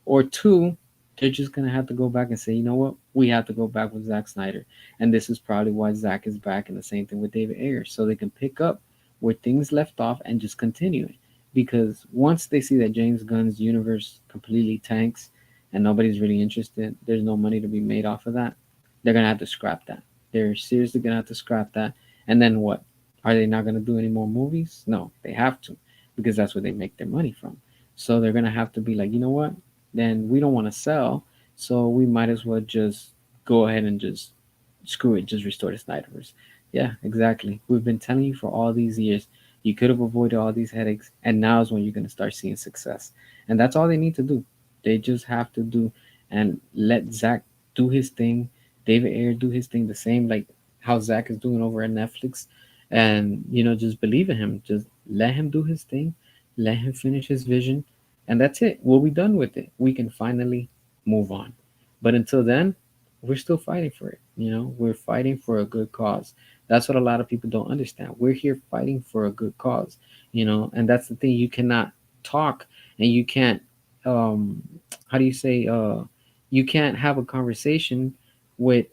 Or two, they're just going to have to go back and say, you know what, we have to go back with Zack Snyder, and this is probably why Zack is back, and the same thing with David Ayer, so they can pick up where things left off and just continue it. Because once they see that James Gunn's universe completely tanks and nobody's really interested, there's no money to be made off of that, they're going to have to scrap that. They're seriously going to have to scrap that. And then what? Are they not going to do any more movies? No, they have to, because that's where they make their money from. So they're going to have to be like, you know what? Then we don't want to sell, so we might as well just go ahead and just screw it, just restore the Snyderverse. Yeah, exactly. We've been telling you for all these years, you could have avoided all these headaches, and now is when you're going to start seeing success. And that's all they need to do. They just have to do and let Zach do his thing, David Ayer do his thing, the same like how Zach is doing over at Netflix, and just believe in him. Just let him do his thing, let him finish his vision, and that's it. We'll be done with it. We can finally move on. But until then, we're still fighting for it. We're fighting for a good cause. That's what a lot of people don't understand. We're here fighting for a good cause. And that's the thing. You cannot talk, and you can't um how do you say you can't have a conversation with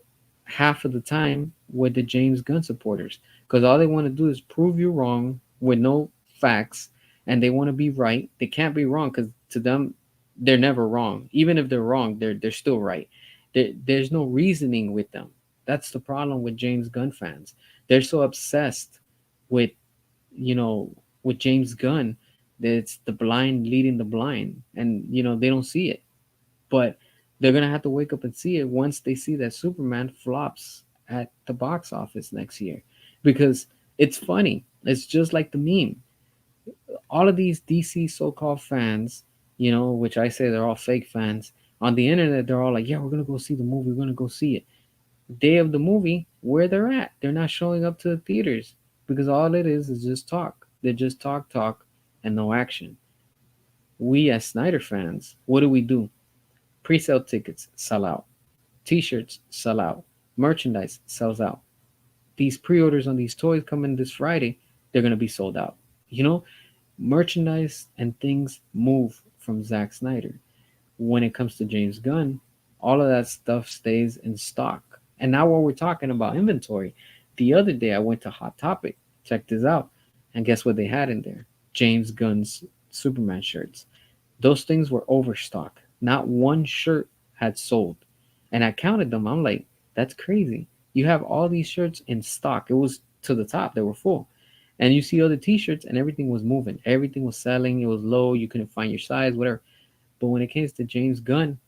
half of the time with the James Gunn supporters, because all they want to do is prove you wrong with no facts, and they want to be right. They can't be wrong because to them they're never wrong. Even if they're wrong, they're still right. There's no reasoning with them. That's the problem with James Gunn fans. They're so obsessed with you know with James Gunn that it's the blind leading the blind, and they don't see it. But they're gonna have to wake up and see it once they see that Superman flops at the box office next year, because it's funny. It's just like the meme. All of these DC so-called fans, which I say they're all fake fans, on the internet they're all like, "Yeah, we're gonna go see the movie. We're gonna go see it." Day of the movie, where they're at, they're not showing up to the theaters because all it is just talk. They just talk, and no action. We as Snyder fans, what do? Pre-sale tickets sell out. T-shirts sell out. Merchandise sells out. These pre-orders on these toys coming this Friday, they're gonna be sold out. You know, merchandise and things move from Zack Snyder. When it comes to James Gunn, all of that stuff stays in stock. And now when we're talking about inventory, the other day I went to Hot Topic, check this out, and guess what they had in there? James Gunn's Superman shirts. Those things were overstock. Not one shirt had sold. And I counted them. I'm like, that's crazy. You have all these shirts in stock. It was to the top, they were full. And you see other t shirts and everything was moving. Everything was selling. It was low. You couldn't find your size, whatever. But when it came to James Gunn,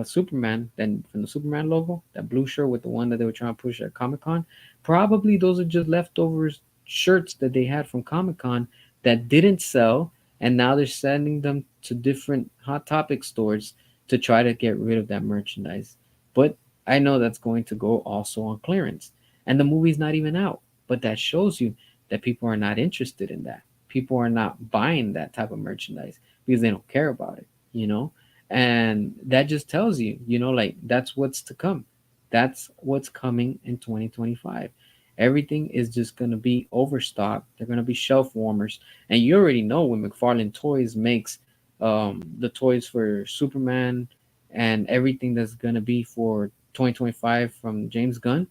Superman, then from the Superman logo, that blue shirt with the one that they were trying to push at Comic Con, probably those are just leftovers shirts that they had from Comic Con that didn't sell, and now they're sending them to different Hot Topic stores to try to get rid of that merchandise. But I know that's going to go also on clearance, and the movie's not even out. But that shows you that people are not interested in that. People are not buying that type of merchandise because they don't care about it, you know? And that just tells you, like that's what's to come. That's what's coming in 2025. Everything is just going to be overstocked. They're going to be shelf warmers. And you already know when McFarlane Toys makes the toys for Superman and everything that's going to be for 2025 from James Gunn,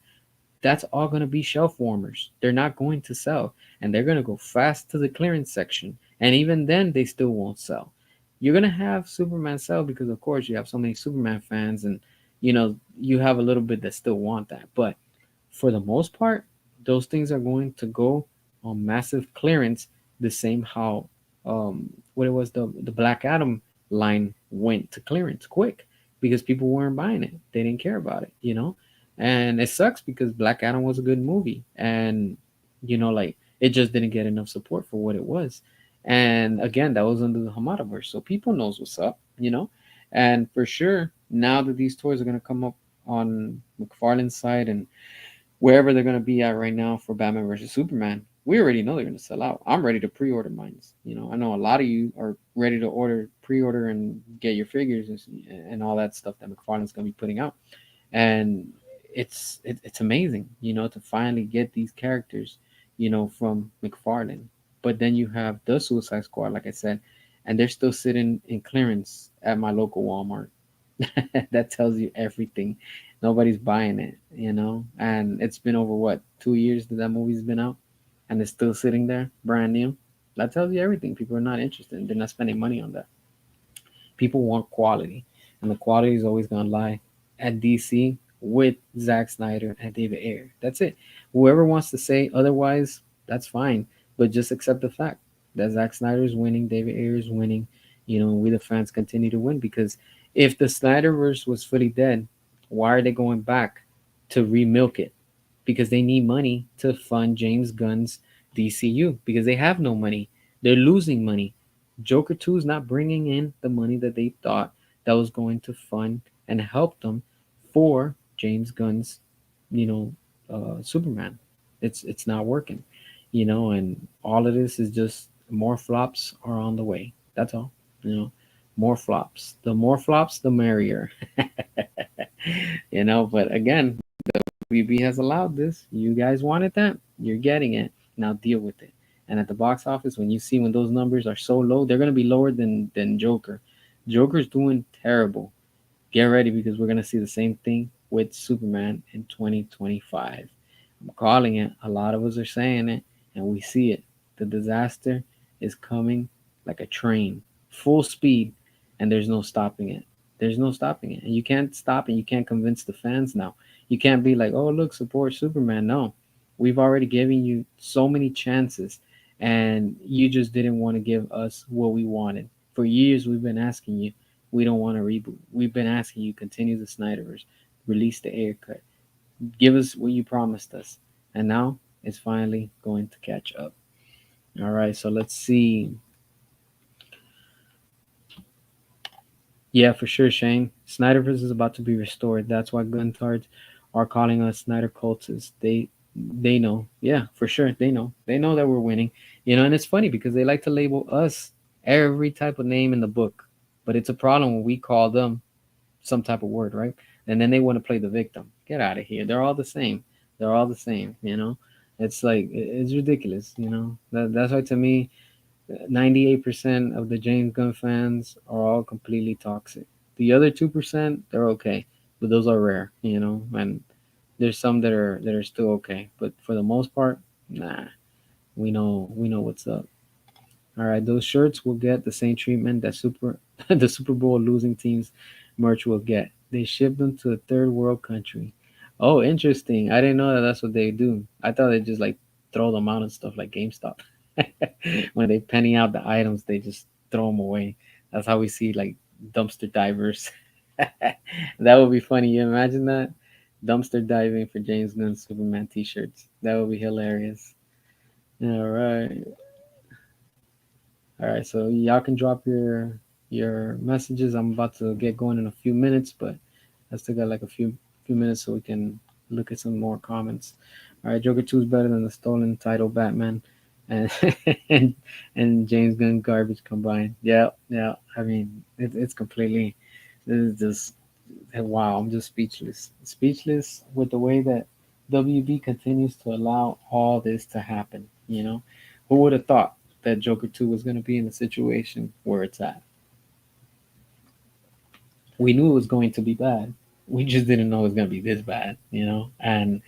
that's all going to be shelf warmers. They're not going to sell, and they're going to go fast to the clearance section. And even then, they still won't sell. You're going to have Superman sell because, of course, you have so many Superman fans, and you have a little bit that still want that. But for the most part, those things are going to go on massive clearance, the same how what it was the Black Adam line went to clearance quick because people weren't buying it. They didn't care about it. And it sucks because Black Adam was a good movie, and like it just didn't get enough support for what it was. And again, that was under the Hamadaverse, so people knows what's up. And for sure, now that these toys are gonna come up on McFarlane's side and wherever they're gonna be at right now for Batman versus Superman, we already know they're gonna sell out. I'm ready to pre-order mines. I know a lot of you are ready to pre-order and get your figures and all that stuff that McFarlane's gonna be putting out. And it's amazing, to finally get these characters, from McFarlane. But then you have the Suicide Squad, like I said, and they're still sitting in clearance at my local Walmart. That tells you everything. Nobody's buying it. And it's been over what, 2 years that movie's been out, and it's still sitting there, brand new. That tells you everything. People are not interested. They're not spending money on that. People want quality, and the quality is always gonna lie at DC with Zack Snyder and David Ayer. That's it. Whoever wants to say otherwise, that's fine, but just accept the fact that Zack Snyder is winning, David Ayer is winning. We the fans continue to win because if the Snyderverse was fully dead, why are they going back to remilk it? Because they need money to fund James Gunn's DCU because they have no money. They're losing money. Joker 2 is not bringing in the money that they thought that was going to fund and help them for James Gunn's, Superman. It's not working, and all of this is just more flops are on the way. That's all, more flops. The more flops, the merrier. But again, WB has allowed this. You guys wanted that. You're getting it. Now deal with it. And at the box office, when those numbers are so low, they're gonna be lower than Joker. Joker's doing terrible. Get ready because we're gonna see the same thing with Superman in 2025. I'm calling it. A lot of us are saying it, and we see it. The disaster is coming like a train, full speed, and there's no stopping it. There's no stopping it, and you can't stop it. You can't convince the fans now. You can't be like, "Oh, look, support Superman." No, we've already given you so many chances, and you just didn't want to give us what we wanted. For years, we've been asking you. We don't want to reboot. We've been asking you continue the Snyderverse, release the air cut, give us what you promised us, and now it's finally going to catch up. All right, so let's see. Yeah, for sure, Shane. Snyderverse is about to be restored. That's why guntards are calling us Snyder cultists. They know. Yeah, for sure. They know. They know that we're winning. And it's funny because they like to label us every type of name in the book. But it's a problem when we call them some type of word, right? And then they want to play the victim. Get out of here. They're all the same. They're all the same. It's like it's ridiculous. That's why to me, 98% of the James Gunn fans are all completely toxic. The other 2%, they're okay, but those are rare. And there's some that are still okay, but for the most part, nah. We know what's up. All right, those shirts will get the same treatment that the Super Bowl losing teams merch will get. They ship them to a third world country. Oh, interesting. I didn't know that that's what they do. I thought they just like throw them out and stuff like GameStop. When they penny out the items, they just throw them away. That's how we see like dumpster divers. That would be funny. You imagine that? Dumpster diving for James Gunn Superman t-shirts. That would be hilarious. All right. All right, so y'all can drop your messages. I'm about to get going in a few minutes, but I still got like a few minutes so we can look at some more comments. All right, Joker 2 is better than the stolen title Batman and and and James Gunn garbage combined. Yeah, yeah. I mean, it's completely. This is just wow. I'm just speechless. Speechless with the way that WB continues to allow all this to happen. Who would have thought that Joker 2 was going to be in the situation where it's at? We knew it was going to be bad. We just didn't know it was going to be this bad. And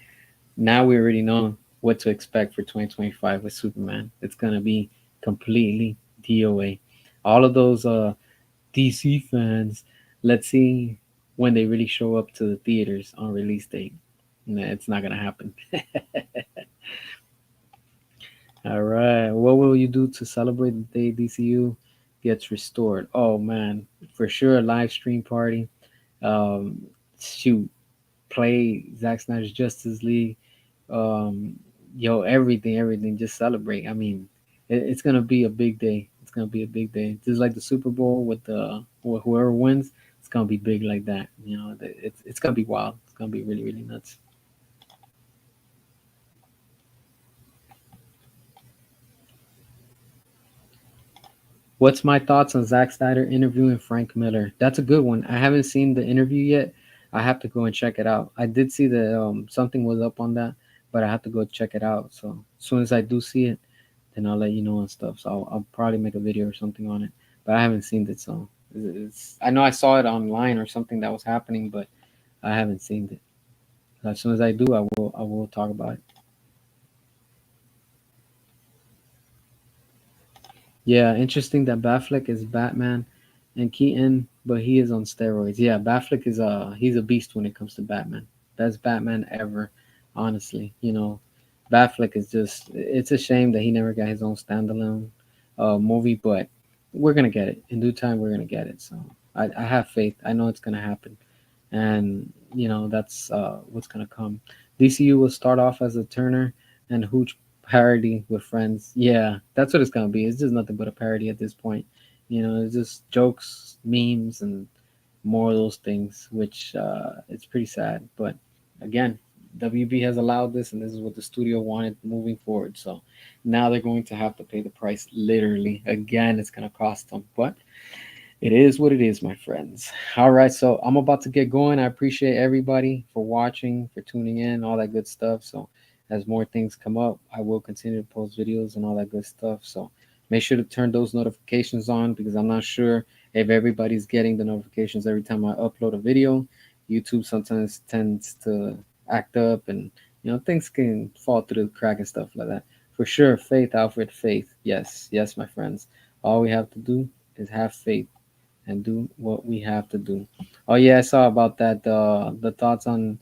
now we already know what to expect for 2025 with Superman. It's going to be completely DOA. All of those DC fans, let's see when they really show up to the theaters on release date. Nah, it's not going to happen. All right. What will you do to celebrate the day DCU gets restored? Oh man, for sure a live stream party. Um, Shoot, play Zack Snyder's Justice League. Um, everything. Just celebrate. I mean, it's gonna be a big day. It's gonna be a big day. Just like the Super Bowl with whoever wins, it's gonna be big like that. It's gonna be wild. It's gonna be really really nuts. What's my thoughts on Zack Snyder interviewing Frank Miller? That's a good one. I haven't seen the interview yet. I have to go and check it out. I did see that something was up on that, but I have to go check it out. So as soon as I do see it, then I'll let you know and stuff. So I'll probably make a video or something on it. But I haven't seen it, so I know I saw it online or something that was happening, but I haven't seen it. As soon as I do, I will talk about it. Yeah, interesting that Batfleck is Batman and Keaton, but he is on steroids. Yeah, Batfleck is he's a beast when it comes to Batman. Best Batman ever, honestly. Batfleck is just it's a shame that he never got his own standalone movie, but we're gonna get it. In due time we're gonna get it. So I have faith. I know it's gonna happen. And that's what's gonna come. DCU will start off as a Turner and Hooch parody with friends. Yeah, that's what it's gonna be. It's just nothing but a parody at this point. It's just jokes, memes, and more of those things, which it's pretty sad. But again, WB has allowed this, and this is what the studio wanted moving forward. So now they're going to have to pay the price. Literally, again, it's gonna cost them, but it is what it is, my friends. All right, so I'm about to get going. I appreciate everybody for watching, for tuning in, all that good stuff. So, as more things come up, I will continue to post videos and all that good stuff. So, make sure to turn those notifications on because I'm not sure if everybody's getting the notifications every time I upload a video. YouTube sometimes tends to act up and things can fall through the crack and stuff like that. For sure, faith, Alfred, faith. Yes, yes, my friends. All we have to do is have faith and do what we have to do. Oh yeah, I saw about that. The thoughts on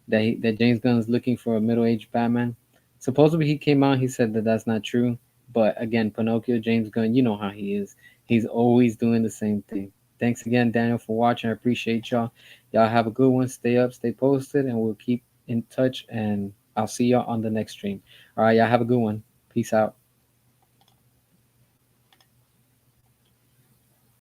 that James Gunn is looking for a middle-aged Batman. Supposedly he came out. He said that that's not true. But again, Pinocchio, James Gunn, you know how he is. He's always doing the same thing. Thanks again, Daniel, for watching. I appreciate y'all. Y'all have a good one. Stay up, stay posted, and we'll keep in touch. And I'll see y'all on the next stream. All right, y'all have a good one. Peace out.